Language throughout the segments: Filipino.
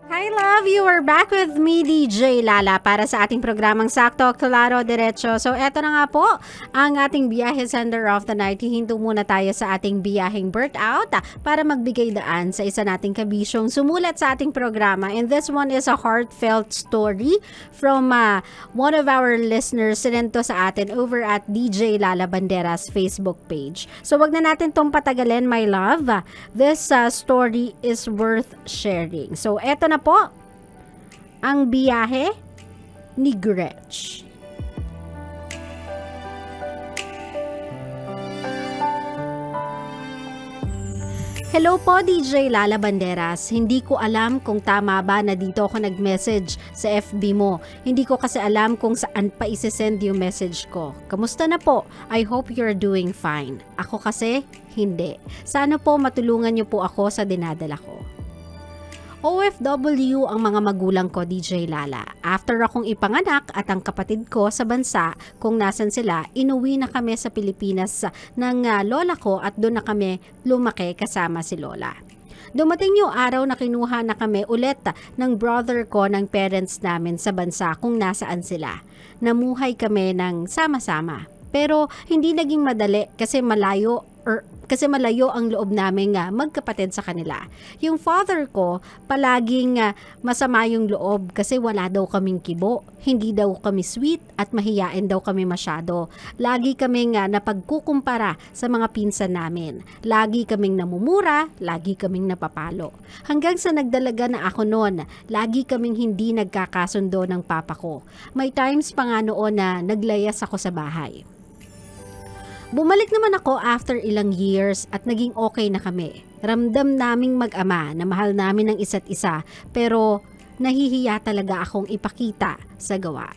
Hi love, you are back with me DJ Lala para sa ating programang Sakto, Klaro, Diretso. So eto na nga po ang ating Byahe Sender of the Night. Hihinto muna tayo sa ating biyaheng burnout para magbigay daan sa isa nating kabisyong sumulat sa ating programa. And this one is a heartfelt story from one of our listeners. Sinento sa atin over at DJ Lala Banderas Facebook page. So wag na natin tong patagalin, my love. This story is worth sharing. So eto na po ang biyahe ni Gretch. Hello po DJ Lala Banderas. Hindi ko alam kung tama ba na dito ako nag-message sa FB mo. Hindi ko kasi alam kung saan pa isesend yung message ko. Kamusta na po? I hope you're doing fine. Ako kasi, hindi. Sana po matulungan niyo po ako sa dinadala ko. OFW ang mga magulang ko, DJ Lala. After akong ipanganak at ang kapatid ko sa bansa, kung nasan sila, inuwi na kami sa Pilipinas ng lola ko at doon na kami lumaki kasama si lola. Dumating yung araw na kinuha na kami ulit ng brother ko ng parents namin sa bansa kung nasaan sila. Namuhay kami ng sama-sama. Pero hindi naging madali kasi malayo ang loob namin magkapatid sa kanila. Yung father ko, palaging masama yung loob kasi wala daw kaming kibo. Hindi daw kami sweet at mahiyain daw kami masyado. Lagi kaming napagkukumpara sa mga pinsan namin. Lagi kaming namumura, lagi kaming napapalo. Hanggang sa nagdalaga na ako noon, lagi kaming hindi nagkakasundo ng papa ko. May times pa nga noon na naglayas ako sa bahay. Bumalik naman ako after ilang years at naging okay na kami. Ramdam naming mag-ama na mahal namin ang isa't isa pero nahihiya talaga akong ipakita sa gawa.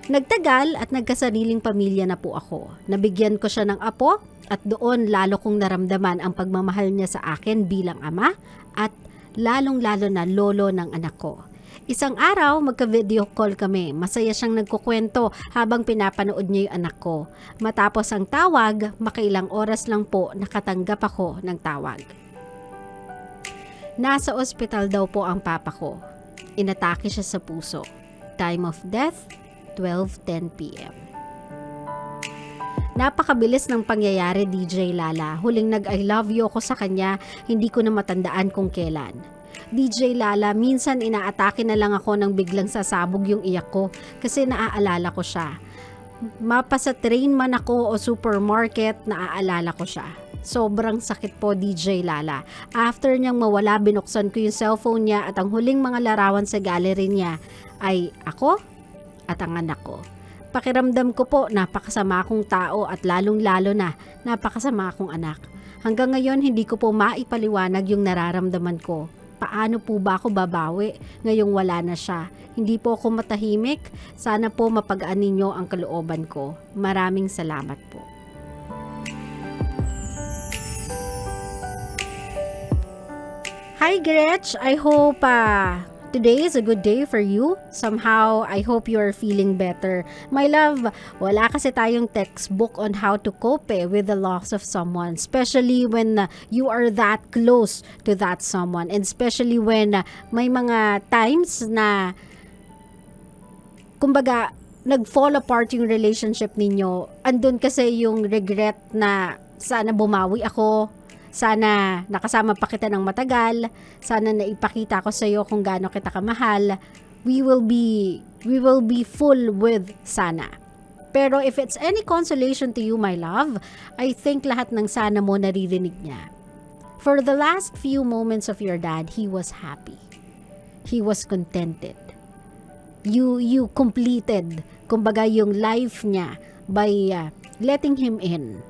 Nagtagal at nagkasariling pamilya na po ako. Nabigyan ko siya ng apo at doon lalo kong naramdaman ang pagmamahal niya sa akin bilang ama at lalong-lalo na lolo ng anak ko. Isang araw, magka-video call kami. Masaya siyang nagkukwento habang pinapanood niya yung anak ko. Matapos ang tawag, makailang oras lang po nakatanggap ako ng tawag. Nasa ospital daw po ang papa ko. Inatake siya sa puso. Time of death, 12:10 p.m. Napakabilis ng pangyayari, DJ Lala. Huling nag-I love you ako sa kanya, hindi ko na matandaan kung kailan. DJ Lala, minsan inaatake na lang ako nang biglang sasabog yung iyak ko kasi naaalala ko siya. Mapa sa train man ako o supermarket, naaalala ko siya. Sobrang sakit po, DJ Lala. After niyang mawala, binuksan ko yung cellphone niya at ang huling mga larawan sa gallery niya ay ako at ang anak ko. Pakiramdam ko po, napakasama akong tao at lalong-lalo na napakasama akong anak. Hanggang ngayon, hindi ko po maipaliwanag yung nararamdaman ko. Paano po ba ako babawi ngayong wala na siya? Hindi po ako matahimik. Sana po mapagaan ninyo ang kalooban ko. Maraming salamat po. Hi Gretch, I hope today is a good day for you. Somehow, I hope you are feeling better. My love, wala kasi tayong textbook on how to cope with the loss of someone. Especially when you are that close to that someone. And especially when may mga times na, kumbaga, nag-fall apart yung relationship ninyo. Andun kasi yung regret na sana bumawi ako. Sana nakasama pa kita ng matagal. Sana naipakita ko sa iyo kung gaano kita kamahal. We will be full with sana. Pero if it's any consolation to you, my love, I think lahat ng sana mo naririnig niya. For the last few moments of your dad, he was happy. He was contented. You completed, kumbaga, yung life niya by letting him in.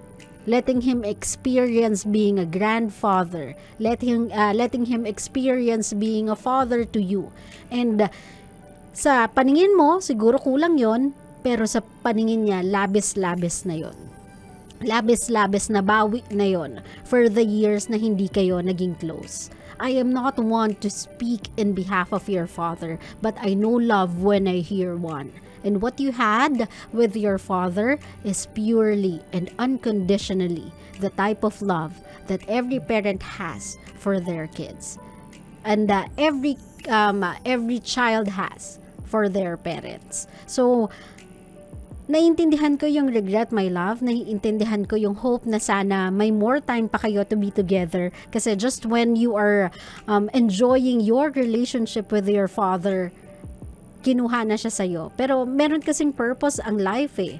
Letting him experience being a grandfather, letting him experience being a father to you. And sa paningin mo, siguro kulang yon, pero sa paningin niya, labis-labis na yon. Labis-labis na bawi na yon for the years na hindi kayo naging close. I am not one to speak in behalf of your father, but I know love when I hear one. And what you had with your father is purely and unconditionally the type of love that every parent has for their kids. and every child has for their parents. So naiintindihan ko yung regret, my love. Naiintindihan ko yung hope na sana may more time pa kayo to be together. Kasi just when you are enjoying your relationship with your father, kinuha na siya sa'yo. Pero meron kasing purpose ang life eh.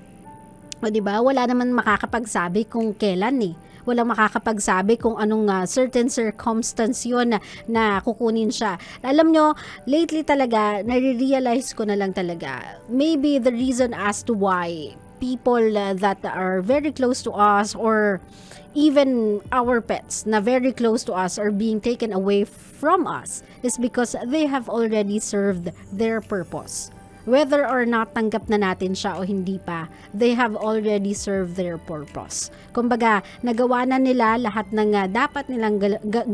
O diba? Wala naman makakapagsabi kung kailan eh. Walang makakapagsabi kung anong certain circumstance yun na kukunin siya. Alam nyo, lately talaga, nare-realize ko na lang talaga, maybe the reason as to why people that are very close to us or even our pets na very close to us are being taken away from us is because they have already served their purpose. Whether or not tanggap na natin siya o hindi pa, they have already served their purpose. Kumbaga, nagawa na nila lahat ng dapat nilang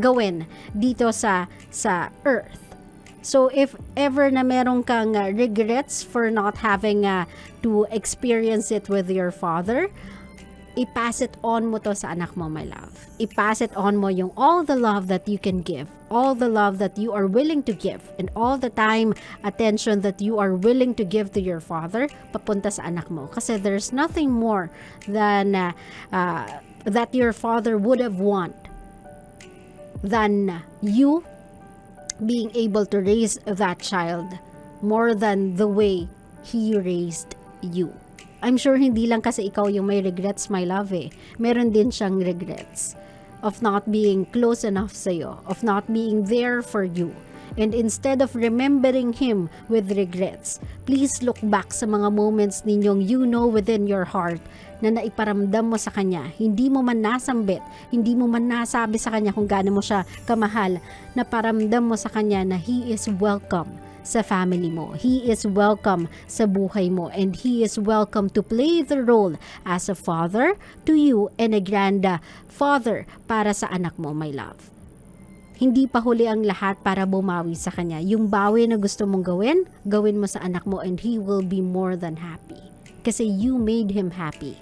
gawin dito sa earth. So, if ever na meron kang regrets for not having to experience it with your father, i-pass it on mo to sa anak mo, my love. I-pass it on mo yung all the love that you can give, all the love that you are willing to give, and all the time, attention that you are willing to give to your father, papunta sa anak mo. Kasi there's nothing more than that your father would have want than you being able to raise that child more than the way he raised you. I'm sure hindi lang kasi ikaw yung may regrets, my love eh. Meron din siyang regrets of not being close enough sa'yo, of not being there for you. And instead of remembering him with regrets, please look back sa mga moments ninyong you know within your heart na naiparamdam mo sa kanya. Hindi mo man nasambit, hindi mo man nasabi sa kanya kung gaano mo siya kamahal, na paramdam mo sa kanya na he is welcome sa family mo. He is welcome sa buhay mo, and he is welcome to play the role as a father to you and a grandfather para sa anak mo, my love. Hindi pa huli ang lahat para bumawi sa kanya. Yung bawi na gusto mong gawin, gawin mo sa anak mo, and he will be more than happy. Kasi you made him happy.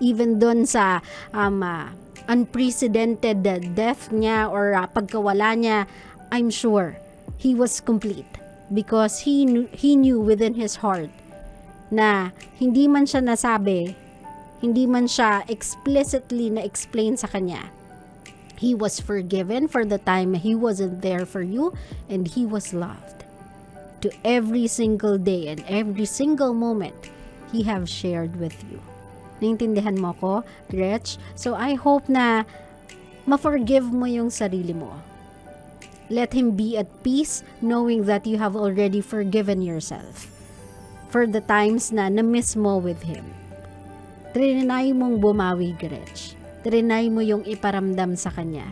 Even dun sa unprecedented death niya or pagkawala niya, I'm sure he was complete. Because he knew within his heart na hindi man siya nasabi, hindi man siya explicitly na-explain sa kanya, he was forgiven for the time he wasn't there for you, and he was loved to every single day and every single moment he have shared with you. Naintindihan mo ko, Gretch? So I hope na ma-forgive mo yung sarili mo. Let him be at peace knowing that you have already forgiven yourself for the times na na-miss mo with him. Trinay mong bumawi, Gretch. Trinay mo yung iparamdam sa kanya.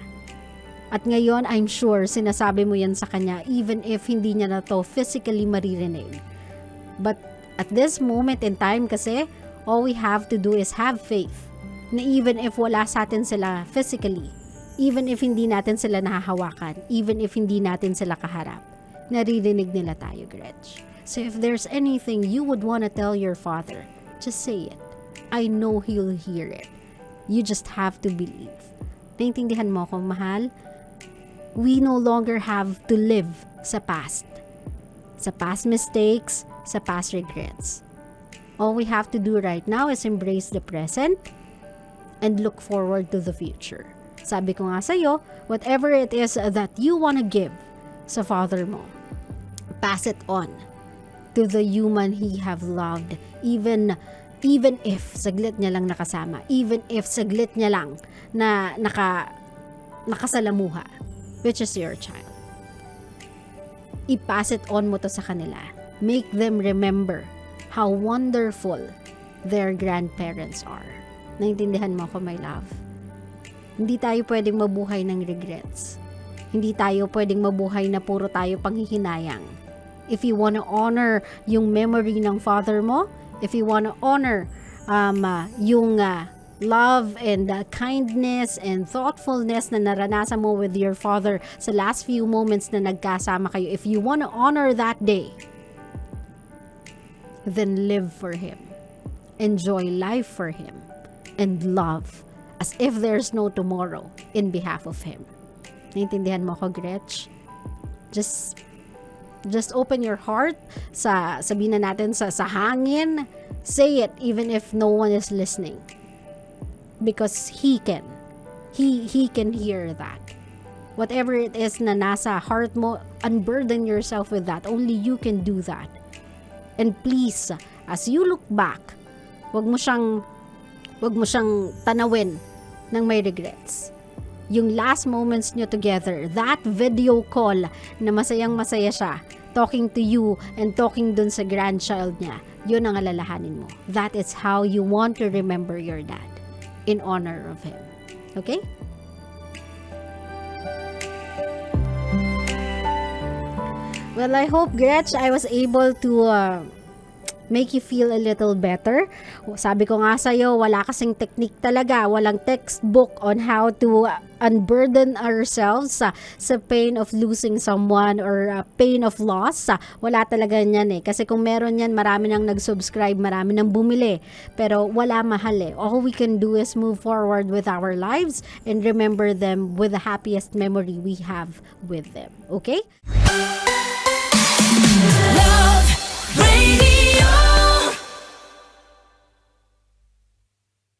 At ngayon, I'm sure, sinasabi mo yan sa kanya even if hindi niya na to physically maririnig. But at this moment in time kasi, all we have to do is have faith na even if wala sa atin sila physically, even if hindi natin sila nahahawakan, even if hindi natin sila kaharap, naririnig nila tayo, Gretch. So if there's anything you would want to tell your father, just say it. I know he'll hear it. You just have to believe. Naintindihan mo ko, mahal? We no longer have to live sa past. Sa past mistakes, sa past regrets. All we have to do right now is embrace the present and look forward to the future. Sabi ko nga sa'yo, whatever it is that you want to give sa father mo, pass it on to the human he have loved, even if saglit niya lang nakasama, even if saglit niya lang na nakasalamuha, which is your child. I-pass it on mo to sa kanila. Make them remember how wonderful their grandparents are. Naintindihan mo ko, my love? Hindi tayo pwedeng mabuhay ng regrets. Hindi tayo pwedeng mabuhay na puro tayo panghihinayang. If you wanna honor yung memory ng father mo, if you wanna honor yung love and kindness and thoughtfulness na naranasan mo with your father sa last few moments na nagkasama kayo, if you wanna honor that day, then live for him. Enjoy life for him. And love as if there's no tomorrow in behalf of him. Naintindihan mo ko, Gretch? Just open your heart, sabihin na natin sa hangin. Say it even if no one is listening. Because He can. He can hear that. Whatever it is na nasa heart mo, unburden yourself with that. Only you can do that. And please, as you look back, wag mo siyang tanawin ng may regrets. Yung last moments nyo together, that video call na masayang-masaya siya, talking to you and talking dun sa grandchild niya, yun ang alalahanin mo. That is how you want to remember your dad, in honor of him. Okay? Well, I hope, Gretch, I was able to make you feel a little better. Sabi ko nga sa'yo, wala kasing technique talaga. Walang textbook on how to unburden ourselves sa pain of losing someone or pain of loss. Wala talaga niyan eh. Kasi kung meron yan, marami nang nag-subscribe, marami nang bumili. Pero wala mahal eh. All we can do is move forward with our lives and remember them with the happiest memory we have with them. Okay?